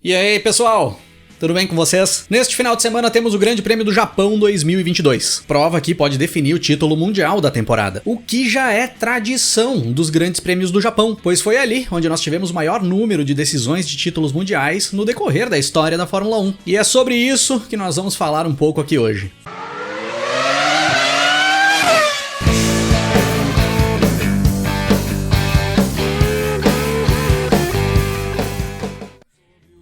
E aí, pessoal? Tudo bem com vocês? Neste final de semana temos o Grande Prêmio do Japão 2022. Prova que pode definir o título mundial da temporada. O que já é tradição dos Grandes Prêmios do Japão, pois foi ali onde nós tivemos o maior número de decisões de títulos mundiais no decorrer da história da Fórmula 1. E é sobre isso que nós vamos falar um pouco aqui hoje.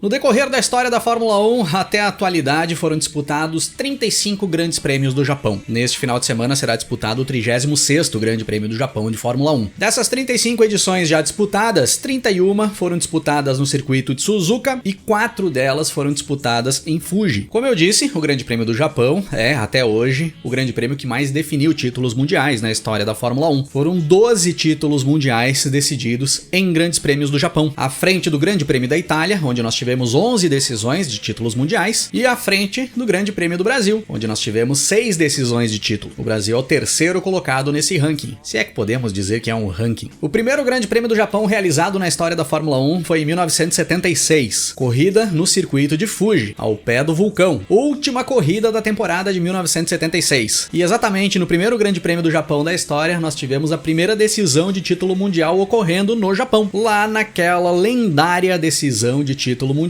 No decorrer da história da Fórmula 1, até a atualidade foram disputados 35 grandes prêmios do Japão. Neste final de semana será disputado o 36º Grande Prêmio do Japão de Fórmula 1. Dessas 35 edições já disputadas, 31 foram disputadas no circuito de Suzuka e 4 delas foram disputadas em Fuji. Como eu disse, o Grande Prêmio do Japão é, até hoje, o grande prêmio que mais definiu títulos mundiais na história da Fórmula 1. Foram 12 títulos mundiais decididos em grandes prêmios do Japão, à frente do Grande Prêmio da Itália, onde nós tivemos 11 decisões de títulos mundiais, e à frente do Grande Prêmio do Brasil, onde nós tivemos 6 decisões de título. O Brasil é o terceiro colocado nesse ranking, se é que podemos dizer que é um ranking. O primeiro Grande Prêmio do Japão realizado na história da Fórmula 1 foi em 1976, corrida no circuito de Fuji, ao pé do vulcão, última corrida da temporada de 1976. E exatamente no primeiro Grande Prêmio do Japão da história, nós tivemos a primeira decisão de título mundial ocorrendo no Japão, lá naquela lendária decisão de título mundial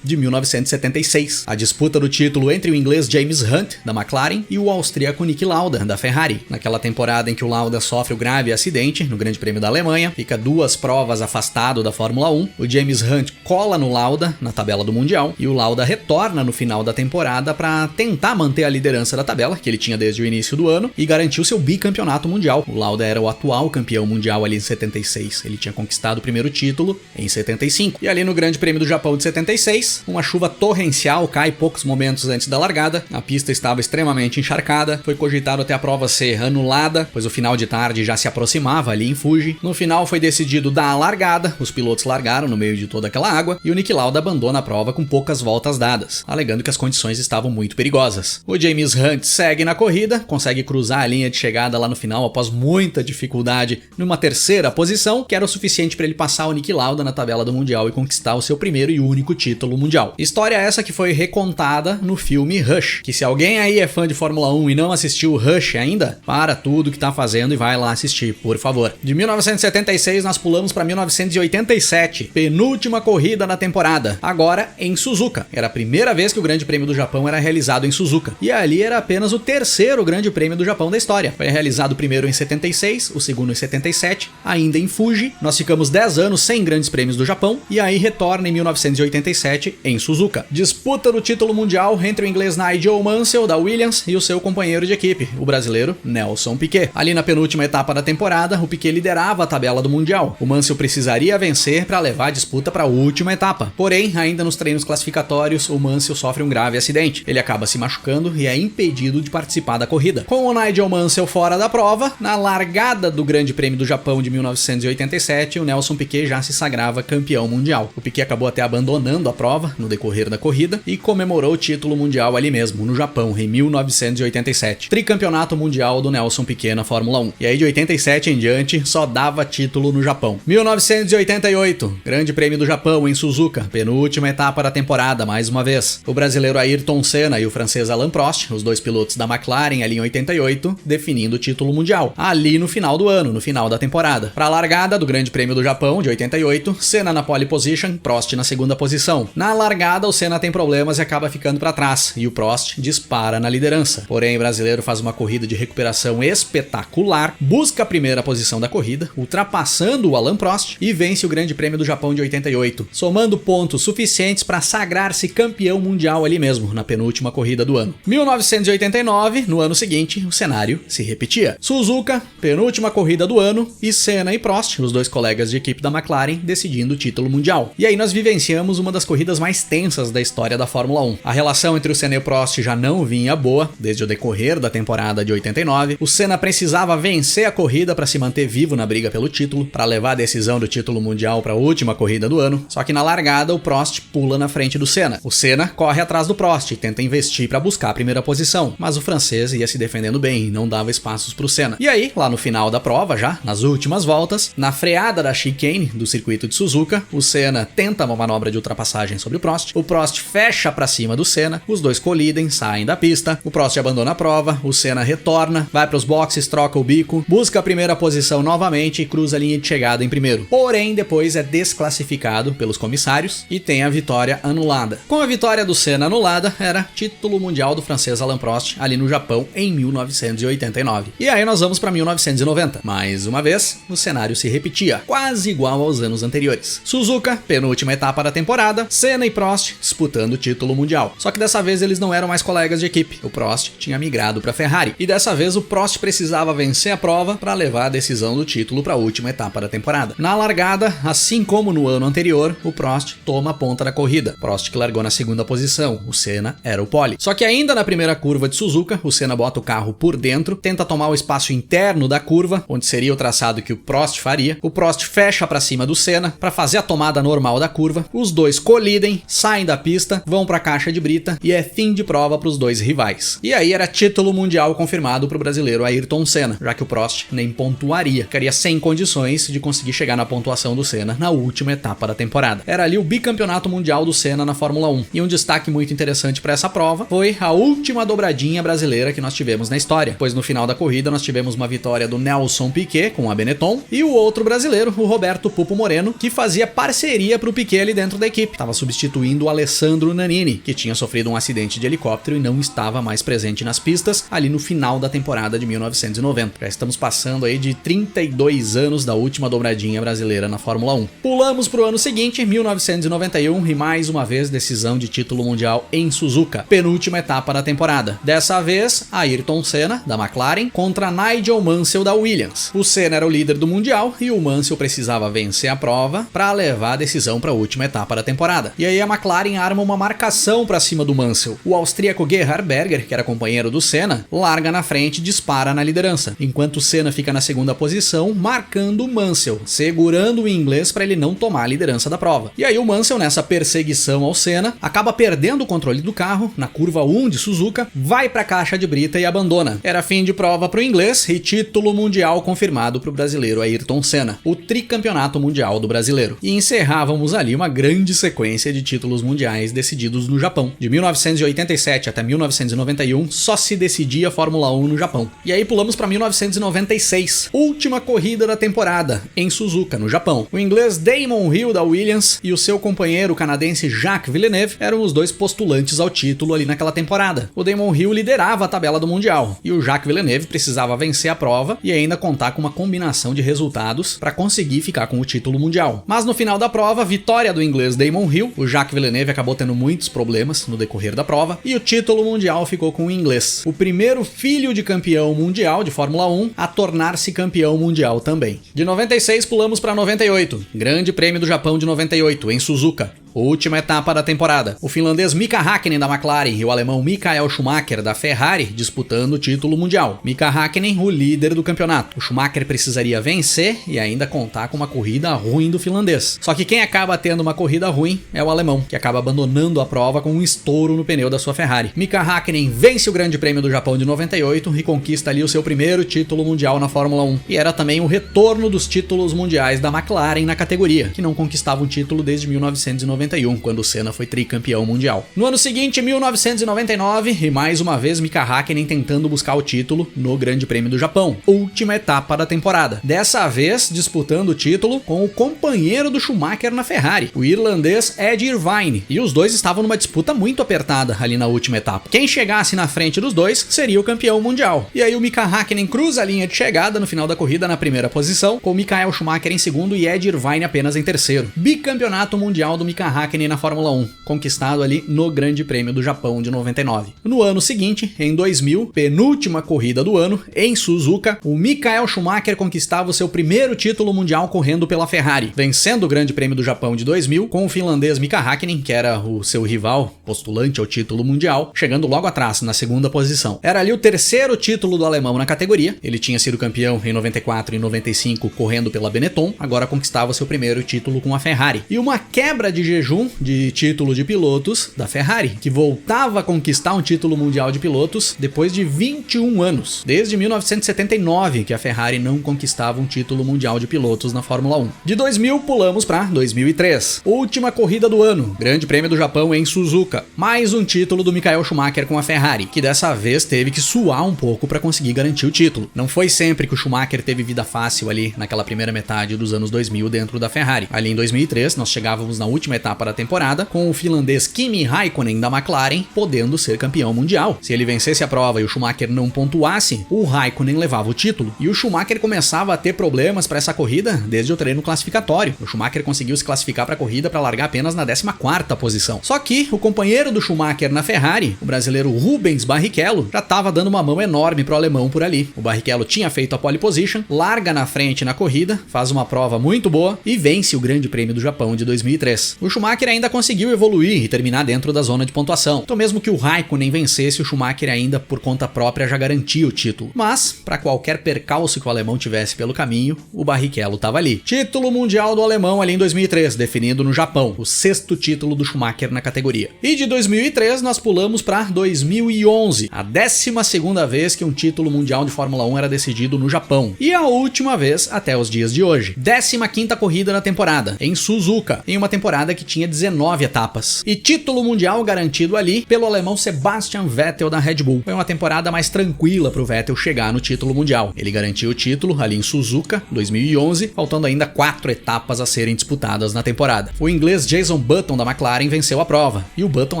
de 1976. A disputa do título entre o inglês James Hunt, da McLaren, e o austríaco Niki Lauda, da Ferrari. Naquela temporada em que o Lauda sofre o grave acidente no Grande Prêmio da Alemanha, fica 2 provas afastado da Fórmula 1, o James Hunt cola no Lauda na tabela do Mundial, e o Lauda retorna no final da temporada para tentar manter a liderança da tabela, que ele tinha desde o início do ano, e garantir o seu bicampeonato mundial. O Lauda era o atual campeão mundial ali em 76, ele tinha conquistado o primeiro título em 75. E ali no Grande Prêmio do Japão de 76, uma chuva torrencial cai poucos momentos antes da largada, a pista estava extremamente encharcada, foi cogitado até a prova ser anulada, pois o final de tarde já se aproximava ali em Fuji. No final foi decidido dar a largada, os pilotos largaram no meio de toda aquela água, e o Niki Lauda abandona a prova com poucas voltas dadas, alegando que as condições estavam muito perigosas. O James Hunt segue na corrida, consegue cruzar a linha de chegada lá no final após muita dificuldade numa terceira posição, que era o suficiente para ele passar o Niki Lauda na tabela do Mundial e conquistar o seu primeiro e único título mundial. História essa que foi recontada no filme Rush, que se alguém aí é fã de Fórmula 1 e não assistiu Rush ainda, para tudo que tá fazendo e vai lá assistir, por favor. De 1976 nós pulamos para 1987, penúltima corrida da temporada, agora em Suzuka. Era a primeira vez que o Grande Prêmio do Japão era realizado em Suzuka, e ali era apenas o terceiro Grande Prêmio do Japão da história. Foi realizado o primeiro em 76, o segundo em 77, ainda em Fuji. Nós ficamos 10 anos sem Grandes Prêmios do Japão, e aí retorna em 1987 em Suzuka. Disputa do título mundial entre o inglês Nigel Mansell da Williams e o seu companheiro de equipe, o brasileiro Nelson Piquet. Ali na penúltima etapa da temporada, o Piquet liderava a tabela do mundial. O Mansell precisaria vencer para levar a disputa para a última etapa. Porém, ainda nos treinos classificatórios, o Mansell sofre um grave acidente. Ele acaba se machucando e é impedido de participar da corrida. Com o Nigel Mansell fora da prova, na largada do Grande Prêmio do Japão de 1987, o Nelson Piquet já se sagrava campeão mundial. O Piquet acabou até abandonando a prova no decorrer da corrida e comemorou o título mundial ali mesmo, no Japão, em 1987. Tricampeonato mundial do Nelson Piquet na Fórmula 1. E aí de 87 em diante só dava título no Japão. 1988, Grande Prêmio do Japão em Suzuka, penúltima etapa da temporada, mais uma vez. O brasileiro Ayrton Senna e o francês Alain Prost, os dois pilotos da McLaren ali em 88, definindo o título mundial. Ali no final do ano, no final da temporada. Para a largada do Grande Prêmio do Japão de 88, Senna na pole position, Prost na segunda posição. Na largada, o Senna tem problemas e acaba ficando para trás, e o Prost dispara na liderança. Porém, o brasileiro faz uma corrida de recuperação espetacular, busca a primeira posição da corrida, ultrapassando o Alain Prost e vence o Grande Prêmio do Japão de 88, somando pontos suficientes para sagrar-se campeão mundial ali mesmo, na penúltima corrida do ano. 1989, no ano seguinte, o cenário se repetia. Suzuka, penúltima corrida do ano, e Senna e Prost, os dois colegas de equipe da McLaren, decidindo o título mundial. E aí nós vivenciamos uma das corridas mais tensas da história da Fórmula 1. A relação entre o Senna e o Prost já não vinha boa desde o decorrer da temporada de 89. O Senna precisava vencer a corrida para se manter vivo na briga pelo título, para levar a decisão do título mundial para a última corrida do ano. Só que na largada o Prost pula na frente do Senna. O Senna corre atrás do Prost e tenta investir para buscar a primeira posição, mas o francês ia se defendendo bem e não dava espaços para o Senna. E aí, lá no final da prova, já nas últimas voltas, na freada da chicane do circuito de Suzuka, o Senna tenta uma manobra de ultrapassagem sobre o Prost fecha pra cima do Senna, os dois colidem, saem da pista, o Prost abandona a prova, o Senna retorna, vai pros boxes, troca o bico, busca a primeira posição novamente e cruza a linha de chegada em primeiro. Porém, depois é desclassificado pelos comissários e tem a vitória anulada. Com a vitória do Senna anulada, era título mundial do francês Alain Prost ali no Japão em 1989. E aí nós vamos para 1990. Mais uma vez, o cenário se repetia, quase igual aos anos anteriores. Suzuka, penúltima etapa da temporada, Senna e Prost disputando o título mundial. Só que dessa vez eles não eram mais colegas de equipe. O Prost tinha migrado para Ferrari. E dessa vez o Prost precisava vencer a prova para levar a decisão do título para a última etapa da temporada. Na largada, assim como no ano anterior, o Prost toma a ponta da corrida. Prost que largou na segunda posição, o Senna era o pole. Só que ainda na primeira curva de Suzuka, o Senna bota o carro por dentro, tenta tomar o espaço interno da curva, onde seria o traçado que o Prost faria. O Prost fecha para cima do Senna para fazer a tomada normal da curva. Os dois colidem, saem da pista, vão para a caixa de brita e é fim de prova para os dois rivais. E aí era título mundial confirmado para o brasileiro Ayrton Senna, já que o Prost nem pontuaria, ficaria sem condições de conseguir chegar na pontuação do Senna na última etapa da temporada. Era ali o bicampeonato mundial do Senna na Fórmula 1. E um destaque muito interessante para essa prova foi a última dobradinha brasileira que nós tivemos na história, pois no final da corrida nós tivemos uma vitória do Nelson Piquet com a Benetton e o outro brasileiro, o Roberto Pupo Moreno, que fazia parceria para o Piquet ali dentro da equipe. Estava substituindo o Alessandro Nannini, que tinha sofrido um acidente de helicóptero e não estava mais presente nas pistas ali no final da temporada de 1990. Já estamos passando aí de 32 anos da última dobradinha brasileira na Fórmula 1. Pulamos para o ano seguinte, 1991, e mais uma vez decisão de título mundial em Suzuka, penúltima etapa da temporada. Dessa vez, Ayrton Senna, da McLaren, contra Nigel Mansell, da Williams. O Senna era o líder do mundial e o Mansell precisava vencer a prova para levar a decisão para a última etapa da temporada. E aí a McLaren arma uma marcação para cima do Mansell. O austríaco Gerhard Berger, que era companheiro do Senna, larga na frente e dispara na liderança, enquanto o Senna fica na segunda posição, marcando o Mansell, segurando o inglês para ele não tomar a liderança da prova. E aí o Mansell, nessa perseguição ao Senna, acaba perdendo o controle do carro na curva 1 de Suzuka, vai para a caixa de brita e abandona. Era fim de prova para o inglês e título mundial confirmado para o brasileiro Ayrton Senna, o tricampeonato mundial do brasileiro. E encerrávamos ali uma grande sequência de títulos mundiais decididos no Japão. De 1987 até 1991, só se decidia a Fórmula 1 no Japão. E aí pulamos para 1996, última corrida da temporada, em Suzuka, no Japão. O inglês Damon Hill, da Williams, e o seu companheiro canadense Jacques Villeneuve eram os dois postulantes ao título ali naquela temporada. O Damon Hill liderava a tabela do Mundial, e o Jacques Villeneuve precisava vencer a prova e ainda contar com uma combinação de resultados para conseguir ficar com o título mundial. Mas no final da prova, vitória do inglês Damon Hill, o Jacques Villeneuve acabou tendo muitos problemas no decorrer da prova, e o título mundial ficou com o inglês, o primeiro filho de campeão mundial de Fórmula 1 a tornar-se campeão mundial também. De 96 pulamos para 98, Grande Prêmio do Japão de 98, em Suzuka. Última etapa da temporada. O finlandês Mika Häkkinen, da McLaren, e o alemão Michael Schumacher, da Ferrari, disputando o título mundial. Mika Häkkinen, o líder do campeonato. O Schumacher precisaria vencer e ainda contar com uma corrida ruim do finlandês. Só que quem acaba tendo uma corrida ruim é o alemão, que acaba abandonando a prova com um estouro no pneu da sua Ferrari. Mika Häkkinen vence o Grande Prêmio do Japão de 98 e conquista ali o seu primeiro título mundial na Fórmula 1. E era também o retorno dos títulos mundiais da McLaren na categoria, que não conquistava um título desde 1991, quando o Senna foi tricampeão mundial. No ano seguinte, 1999, e mais uma vez Mika Häkkinen tentando buscar o título no Grande Prêmio do Japão, última etapa da temporada. Dessa vez disputando o título com o companheiro do Schumacher na Ferrari, o irlandês Ed Irvine, e os dois estavam numa disputa muito apertada ali na última etapa. Quem chegasse na frente dos dois seria o campeão mundial. E aí o Mika Häkkinen cruza a linha de chegada no final da corrida na primeira posição, com Michael Schumacher em segundo e Ed Irvine apenas em terceiro. Bicampeonato mundial do Mika Häkkinen na Fórmula 1, conquistado ali no Grande Prêmio do Japão de 99. No ano seguinte, em 2000, penúltima corrida do ano, em Suzuka, o Michael Schumacher conquistava o seu primeiro título mundial correndo pela Ferrari, vencendo o Grande Prêmio do Japão de 2000 com o finlandês Mika Häkkinen, que era o seu rival, postulante ao título mundial, chegando logo atrás, na segunda posição. Era ali o terceiro título do alemão na categoria, ele tinha sido campeão em 94 e 95 correndo pela Benetton, agora conquistava seu primeiro título com a Ferrari. E uma quebra de jejum de título de pilotos da Ferrari, que voltava a conquistar um título mundial de pilotos depois de 21 anos. Desde 1979 que a Ferrari não conquistava um título mundial de pilotos na Fórmula 1. De 2000 pulamos para 2003. Última corrida do ano, Grande Prêmio do Japão em Suzuka. Mais um título do Michael Schumacher com a Ferrari, que dessa vez teve que suar um pouco para conseguir garantir o título. Não foi sempre que o Schumacher teve vida fácil ali naquela primeira metade dos anos 2000 dentro da Ferrari. Ali em 2003 nós chegávamos na última etapa da temporada com o finlandês Kimi Raikkonen da McLaren podendo ser campeão mundial. Se ele vencesse a prova e o Schumacher não pontuasse, o Raikkonen levava o título. E o Schumacher começava a ter problemas para essa corrida desde o treino classificatório. O Schumacher conseguiu se classificar para a corrida para largar apenas na 14ª posição. Só que o companheiro do Schumacher na Ferrari, o brasileiro Rubens Barrichello, já estava dando uma mão enorme pro alemão por ali. O Barrichello tinha feito a pole position, larga na frente na corrida, faz uma prova muito boa e vence o Grande Prêmio do Japão de 2003. O Schumacher ainda conseguiu evoluir e terminar dentro da zona de pontuação. Então mesmo que o Raikkonen vencesse, o Schumacher ainda por conta própria já garantia o título. Mas, para qualquer percalço que o alemão tivesse pelo caminho, o Barrichello estava ali. Título mundial do alemão ali em 2003, definido no Japão, o 6º título do Schumacher na categoria. E de 2003 nós pulamos para 2011, a 12ª vez que um título mundial de Fórmula 1 era decidido no Japão. E a última vez até os dias de hoje. 15ª corrida na temporada, em Suzuka, em uma temporada que tinha 19 etapas. E título mundial garantido ali pelo alemão Sebastian Vettel da Red Bull. Foi uma temporada mais tranquila para o Vettel chegar no título mundial. Ele garantiu o título ali em Suzuka, 2011, faltando ainda 4 etapas a serem disputadas na temporada. O inglês Jason Button da McLaren venceu a prova, e o Button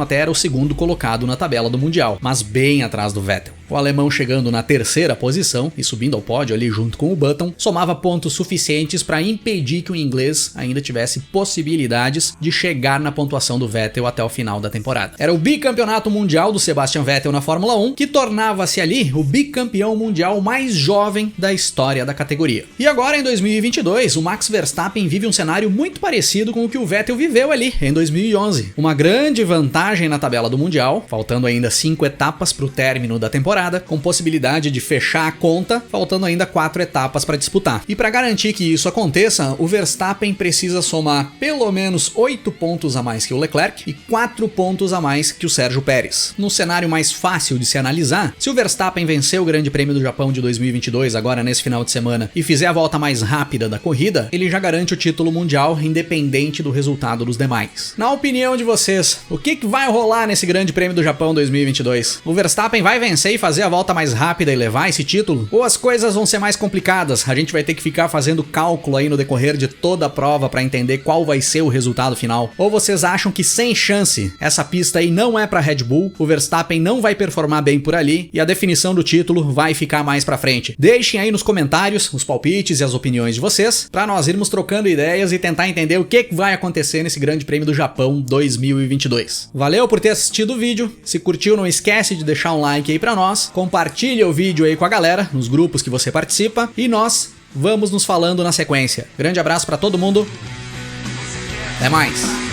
até era o 2º colocado na tabela do mundial, mas bem atrás do Vettel. O alemão chegando na 3ª posição e subindo ao pódio ali junto com o Button, somava pontos suficientes para impedir que o inglês ainda tivesse possibilidades de chegar na pontuação do Vettel até o final da temporada. Era o bicampeonato mundial do Sebastian Vettel na Fórmula 1, que tornava-se ali o bicampeão mundial mais jovem da história da categoria. E agora em 2022, o Max Verstappen vive um cenário muito parecido com o que o Vettel viveu ali em 2011. Uma grande vantagem na tabela do mundial, faltando ainda 5 etapas para o término da temporada, com possibilidade de fechar a conta, faltando ainda 4 etapas para disputar. E para garantir que isso aconteça, o Verstappen precisa somar pelo menos 8 pontos a mais que o Leclerc e 4 pontos a mais que o Sérgio Pérez. No cenário mais fácil de se analisar, se o Verstappen vencer o Grande Prêmio do Japão de 2022 agora nesse final de semana e fizer a volta mais rápida da corrida, ele já garante o título mundial independente do resultado dos demais. Na opinião de vocês, o que vai rolar nesse Grande Prêmio do Japão 2022? O Verstappen vai vencer e fazer a volta mais rápida e levar esse título? Ou as coisas vão ser mais complicadas? A gente vai ter que ficar fazendo cálculo aí no decorrer de toda a prova para entender qual vai ser o resultado final? Ou vocês acham que sem chance, essa pista aí não é para Red Bull, o Verstappen não vai performar bem por ali e a definição do título vai ficar mais para frente? Deixem aí nos comentários os palpites e as opiniões de vocês para nós irmos trocando ideias e tentar entender o que vai acontecer nesse Grande Prêmio do Japão 2022. Valeu por ter assistido o vídeo. Se curtiu, não esquece de deixar um like aí para nós. Compartilha o vídeo aí com a galera nos grupos que você participa e nós vamos nos falando na sequência. Grande abraço para todo mundo. Até mais.